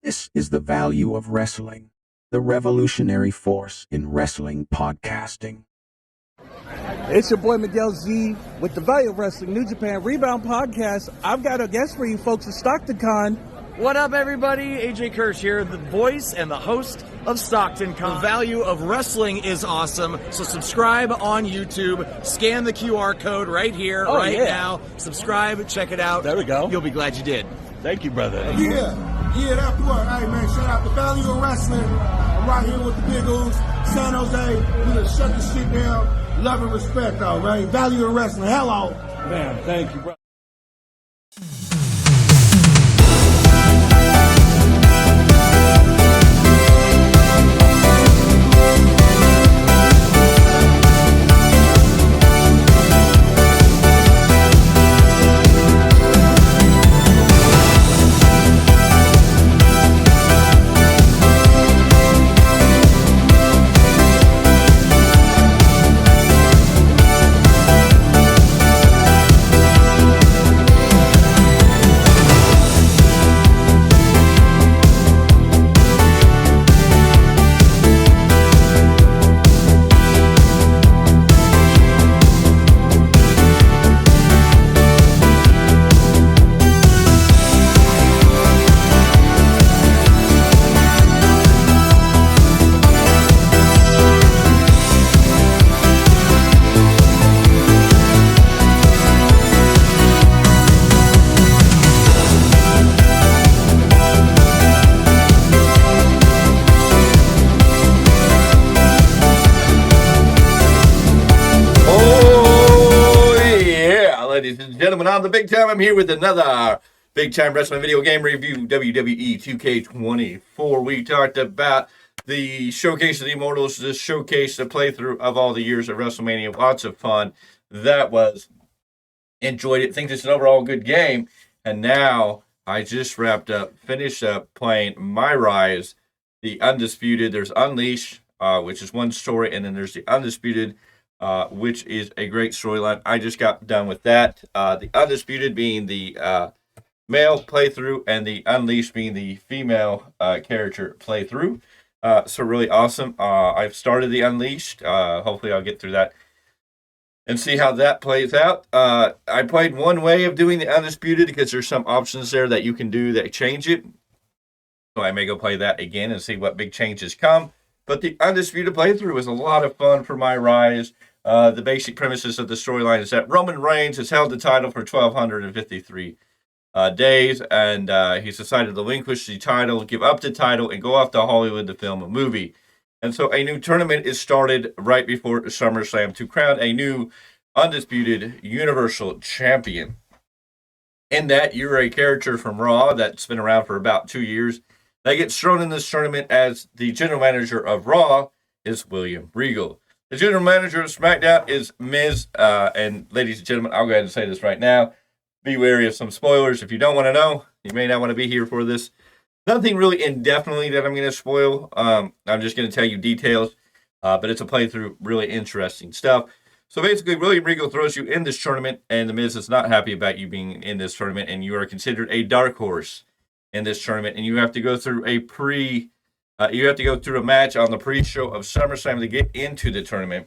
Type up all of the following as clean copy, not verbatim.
This is the value of wrestling, the revolutionary force in wrestling podcasting. It's your boy Miguel Z with the Value of Wrestling New Japan Rebound Podcast. I've got a guest for you folks at Stockton Con. What up, everybody? AJ Kirsch here, the voice and the host of Stockton Con. The value of wrestling is awesome, so subscribe on YouTube. Scan the QR code right here, now. Subscribe, check it out. There we go. You'll be glad you did. Thank you, brother. Yeah, that's what. Hey, man, shout out the Value of Wrestling. I'm right here with the Big Oos, San Jose. We done shut this shit down. Love and respect, all right? Value of Wrestling. Hello. Man, thank you, bro. Ladies and gentlemen, on the Big Time, I'm here with another Big Time Wrestling video game review, WWE 2K24. We talked about the Showcase of the Immortals, this showcase, the playthrough of all the years of WrestleMania. Lots of fun. That was. Enjoyed it. Think it's an overall good game. And now I just finished up playing My Rise, the Undisputed. There's Unleash, which is one story, and then there's the Undisputed, which is a great storyline. I just got done with that. The Undisputed being the male playthrough and the Unleashed being the female character playthrough. So really awesome. I've started the Unleashed. Hopefully I'll get through that and see how that plays out. I played one way of doing the Undisputed because there's some options there that you can do that change it. So I may go play that again and see what big changes come. But the Undisputed playthrough was a lot of fun for My Rise. The basic premises of the storyline is that Roman Reigns has held the title for 1,253 days, and he's decided to relinquish the title, give up the title, and go off to Hollywood to film a movie. And so a new tournament is started right before SummerSlam to crown a new Undisputed Universal Champion. In that, you're a character from Raw that's been around for about 2 years that gets thrown in this tournament as the general manager of Raw is William Regal. The general manager of SmackDown is Miz. And ladies and gentlemen, I'll go ahead and say this right now. Be wary of some spoilers. If you don't want to know, you may not want to be here for this. Nothing really indefinitely that I'm going to spoil. I'm just going to tell you details. But it's a playthrough, really interesting stuff. So basically, William Regal throws you in this tournament, and The Miz is not happy about you being in this tournament, and you are considered a dark horse in this tournament, and you have to go through a match on the pre-show of SummerSlam to get into the tournament,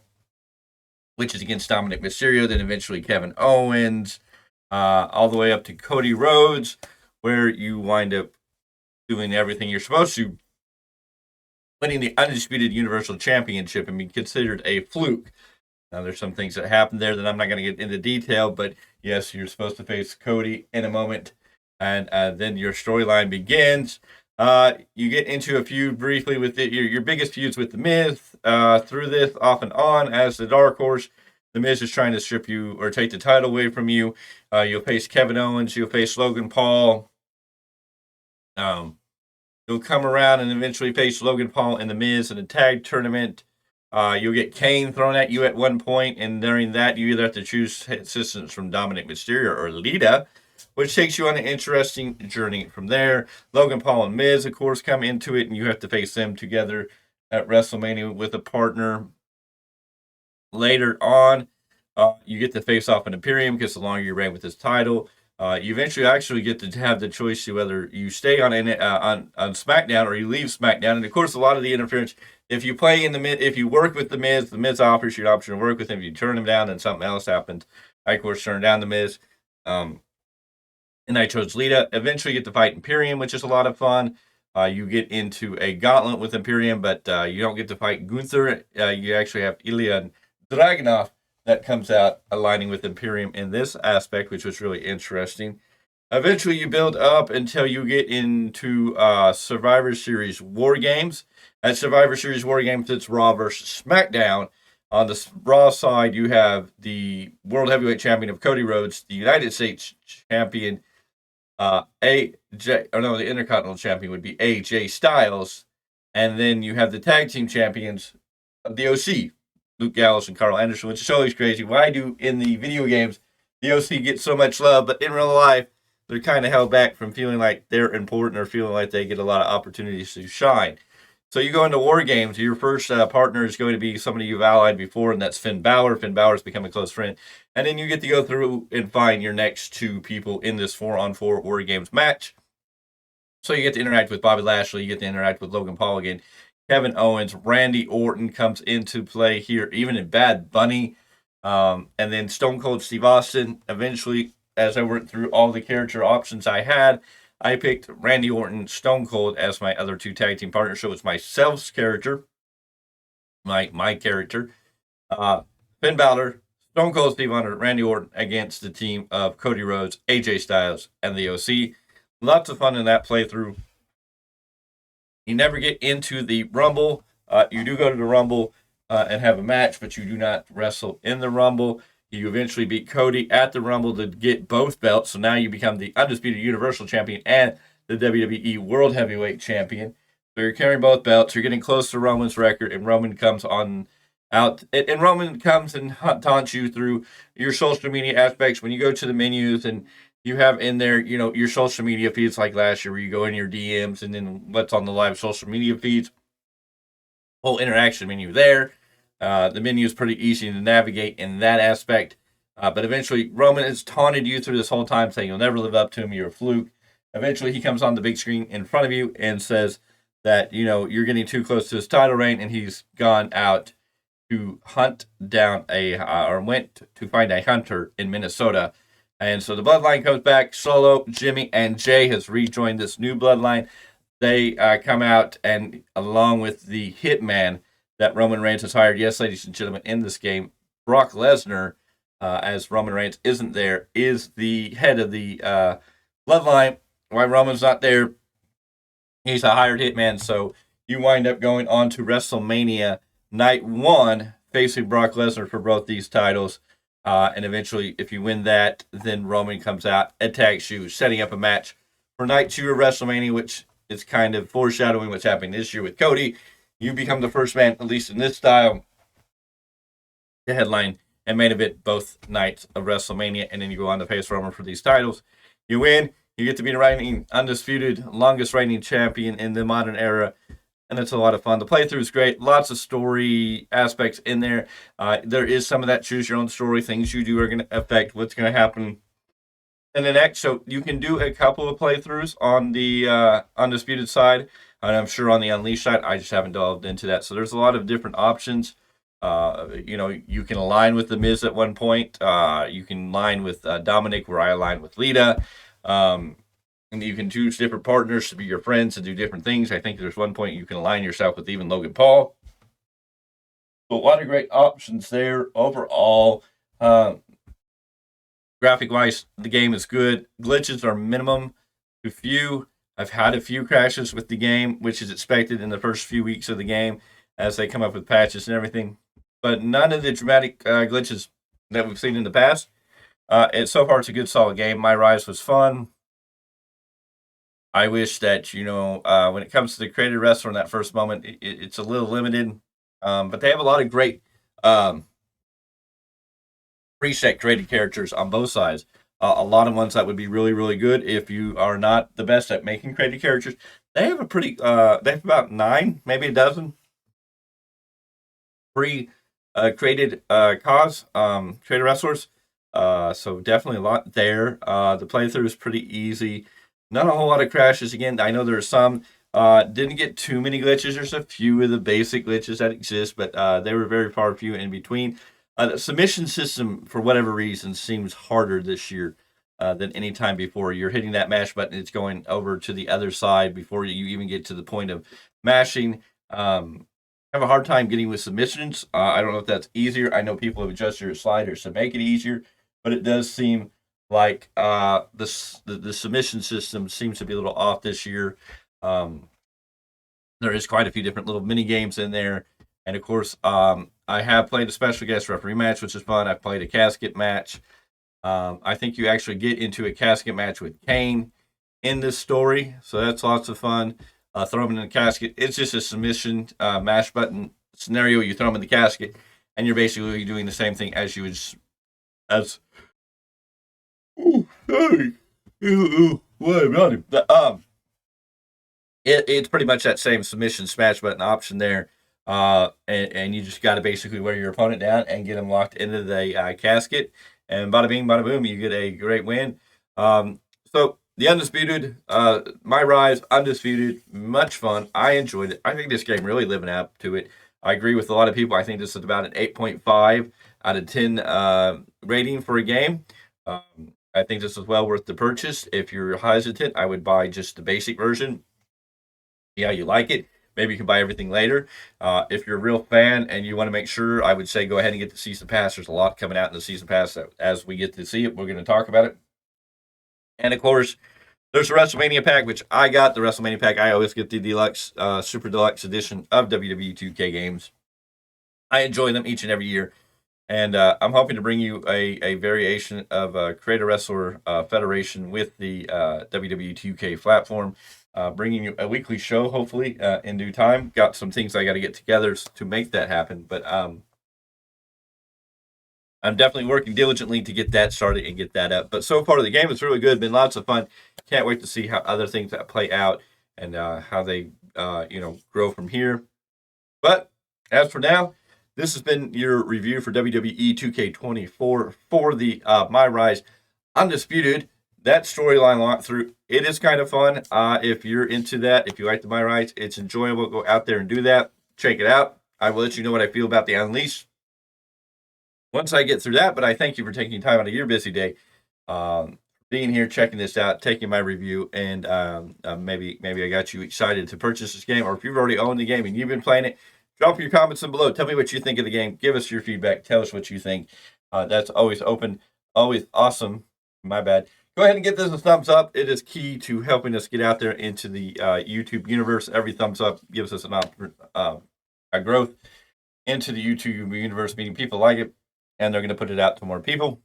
which is against Dominic Mysterio, then eventually Kevin Owens, all the way up to Cody Rhodes, where you wind up doing everything you're supposed to, winning the Undisputed Universal Championship and being considered a fluke. Now, there's some things that happen there that I'm not going to get into detail, but yes, you're supposed to face Cody in a moment, and then your storyline begins. You get into a feud briefly with your biggest feuds with The Miz through this off and on as the dark horse. The Miz is trying to strip you or take the title away from you. You'll face Kevin Owens. You'll face Logan Paul. You'll come around and eventually face Logan Paul and The Miz in a tag tournament. You'll get Kane thrown at you at one point, and during that, you either have to choose assistance from Dominic Mysterio or Lita, which takes you on an interesting journey from there. Logan Paul and Miz, of course, come into it, and you have to face them together at WrestleMania with a partner. Later on, you get to face off an Imperium because the longer you reign with this title, You eventually actually get to have the choice to whether you stay on SmackDown or you leave SmackDown. And of course, a lot of the interference, if you play in the Miz, if you work with the Miz offers you an option to work with him. If you turn him down, then something else happens. I, of course, turned down the Miz. And I chose Lita. Eventually, you get to fight Imperium, which is a lot of fun. You get into a gauntlet with Imperium, but you don't get to fight Gunther. You actually have Ilya Dragunov that comes out aligning with Imperium in this aspect, which was really interesting. Eventually, you build up until you get into Survivor Series War Games. At Survivor Series War Games, it's Raw versus SmackDown. On the Raw side, you have the World Heavyweight Champion of Cody Rhodes, the United States Champion, the Intercontinental Champion would be AJ Styles, and then you have the Tag Team Champions of the OC, Luke Gallows and Carl Anderson, which is always crazy. Why do in the video games the OC get so much love, but in real life they're kind of held back from feeling like they're important or feeling like they get a lot of opportunities to shine? So you go into War Games, your first partner is going to be somebody you've allied before, and that's Finn Balor. Finn Balor's become a close friend. And then you get to go through and find your next two people in this 4-on-4 War Games match. So you get to interact with Bobby Lashley, you get to interact with Logan Paul again, Kevin Owens, Randy Orton comes into play here, even in Bad Bunny, and then Stone Cold Steve Austin. Eventually, as I went through all the character options I had, I picked Randy Orton, Stone Cold as my other two tag team partners. So it's myself's character, my character, Finn Balor, Stone Cold Steve Austin, Randy Orton against the team of Cody Rhodes, AJ Styles, and the OC. Lots of fun in that playthrough. You never get into the Rumble. You do go to the Rumble and have a match, but you do not wrestle in the Rumble. You eventually beat Cody at the Rumble to get both belts. So now you become the Undisputed Universal Champion and the WWE World Heavyweight Champion. So you're carrying both belts. You're getting close to Roman's record, and Roman comes on out. And Roman comes and taunts you through your social media aspects. When you go to the menus and you have in there, your social media feeds like last year where you go in your DMs and then what's on the live social media feeds. Whole interaction menu there. The menu is pretty easy to navigate in that aspect. But eventually, Roman has taunted you through this whole time, saying you'll never live up to him, you're a fluke. Eventually, he comes on the big screen in front of you and says that, you're getting too close to his title reign, and he's gone out to hunt down went to find a hunter in Minnesota. And so the bloodline comes back. Solo, Jimmy, and Jay has rejoined this new bloodline. They come out, and along with the hitman that Roman Reigns has hired, yes, ladies and gentlemen, in this game, Brock Lesnar, as Roman Reigns isn't there, is the head of the bloodline. Why Roman's not there, he's a hired hitman, so you wind up going on to WrestleMania Night 1, facing Brock Lesnar for both these titles. And eventually, if you win that, then Roman comes out, attacks you, setting up a match for Night 2 of WrestleMania, which is kind of foreshadowing what's happening this year with Cody. You become the first man, at least in this style, to headline and main event both nights of WrestleMania, and then you go on to face Roman for these titles. You win, you get to be the reigning undisputed, longest reigning champion in the modern era, and it's a lot of fun. The playthrough is great. Lots of story aspects in there. There is some of that choose your own story. Things you do are going to affect what's going to happen in the next. So you can do a couple of playthroughs on the Undisputed side. And I'm sure on the Unleashed side, I just haven't delved into that. So there's a lot of different options. You can align with The Miz at one point. You can align with Dominic, where I align with Lita. And you can choose different partners to be your friends and do different things. I think there's one point you can align yourself with even Logan Paul. So a lot of great options there. Overall, graphic-wise, the game is good. Glitches are minimum to few. I've had a few crashes with the game, which is expected in the first few weeks of the game as they come up with patches and everything. But none of the dramatic glitches that we've seen in the past. So far, it's a good, solid game. My Rise was fun. I wish that, when it comes to the created wrestler in that first moment, it's a little limited. But they have a lot of great preset created characters on both sides. A lot of ones that would be really, really good if you are not the best at making created characters. They have they have about 9, maybe a dozen created created wrestlers. So definitely a lot there. The playthrough is pretty easy. Not a whole lot of crashes. Again, I know there are some. Didn't get too many glitches. There's a few of the basic glitches that exist, but they were very far few in between. The submission system, for whatever reason, seems harder this year than any time before. You're hitting that mash button, it's going over to the other side before you even get to the point of mashing. Have a hard time getting with submissions. I don't know if that's easier. I know people have adjusted your sliders to make it easier, but it does seem like the submission system seems to be a little off this year. There is quite a few different little mini games in there, and of course, I have played a special guest referee match, which is fun. I've played a casket match. I think you actually get into a casket match with Kane in this story, so that's lots of fun. Throw him in the casket. It's just a submission mash button scenario. You throw him in the casket, and you're basically doing the same thing as you would as. Ooh, sorry. What about him? It's pretty much that same submission smash button option there, and you just got to basically wear your opponent down and get them locked into the casket, and bada bing, bada boom, you get a great win. So the Undisputed, my rise, Undisputed, much fun. I enjoyed it. I think this game really living up to it. I agree with a lot of people. I think this is about an 8.5 out of 10 rating for a game. I think this is well worth the purchase. If you're hesitant, I would buy just the basic version. See how you like it. Maybe you can buy everything later. If you're a real fan and you want to make sure, I would say go ahead and get the Season Pass. There's a lot coming out in the Season Pass that as we get to see it, we're going to talk about it. And of course, there's the WrestleMania pack, which I got. The WrestleMania pack, I always get the deluxe, super deluxe edition of WWE 2K games. I enjoy them each and every year. And I'm hoping to bring you a variation of Creator Wrestler Federation with the WWE 2K platform. Bringing you a weekly show, hopefully, in due time. Got some things I got to get together to make that happen. But I'm definitely working diligently to get that started and get that up. But so far, the game is really good. Been lots of fun. Can't wait to see how other things that play out and how they, grow from here. But as for now, this has been your review for WWE 2K24 for the My Rise Undisputed. That storyline walkthrough, it is kind of fun. If you're into that, if you like the My Rise, it's enjoyable. Go out there and do that. Check it out. I will let you know what I feel about the Unleash once I get through that. But I thank you for taking time out of your busy day, being here, checking this out, taking my review, and maybe I got you excited to purchase this game. Or if you've already owned the game and you've been playing it, drop your comments in below. Tell me what you think of the game. Give us your feedback. Tell us what you think. That's always open, always awesome. My bad. Go ahead and give this a thumbs up. It is key to helping us get out there into the YouTube universe. Every thumbs up gives us a growth into the YouTube universe, meaning people like it, and they're going to put it out to more people.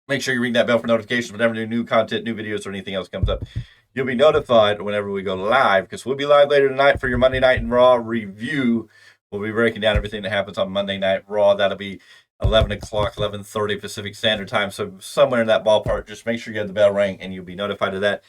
Make sure you ring that bell for notifications whenever new content, new videos, or anything else comes up. You'll be notified whenever we go live, because we'll be live later tonight for your Monday Night Raw review. We'll be breaking down everything that happens on Monday Night Raw. That'll be 11 o'clock, 11:30 Pacific Standard Time. So somewhere in that ballpark, just make sure you have the bell ring and you'll be notified of that.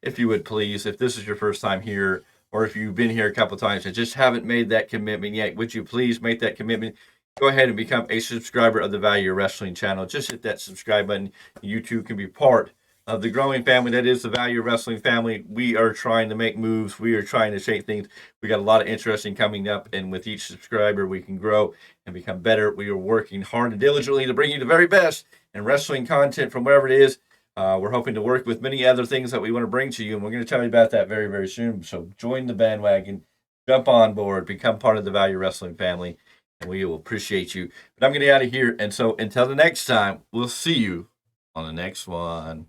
If you would please, if this is your first time here, or if you've been here a couple times and just haven't made that commitment yet, would you please make that commitment? Go ahead and become a subscriber of the Value Wrestling channel. Just hit that subscribe button. You too can be part of the growing family that is the Value Wrestling family. We are trying to make moves. We are trying to shape things. We got a lot of interesting coming up, and with each subscriber, we can grow and become better. We are working hard and diligently to bring you the very best in wrestling content from wherever it is. We're hoping to work with many other things that we want to bring to you, and we're going to tell you about that very, very soon. So join the bandwagon, jump on board, become part of the Value Wrestling family, and we will appreciate you. But I'm going to get out of here, and so until the next time, we'll see you on the next one.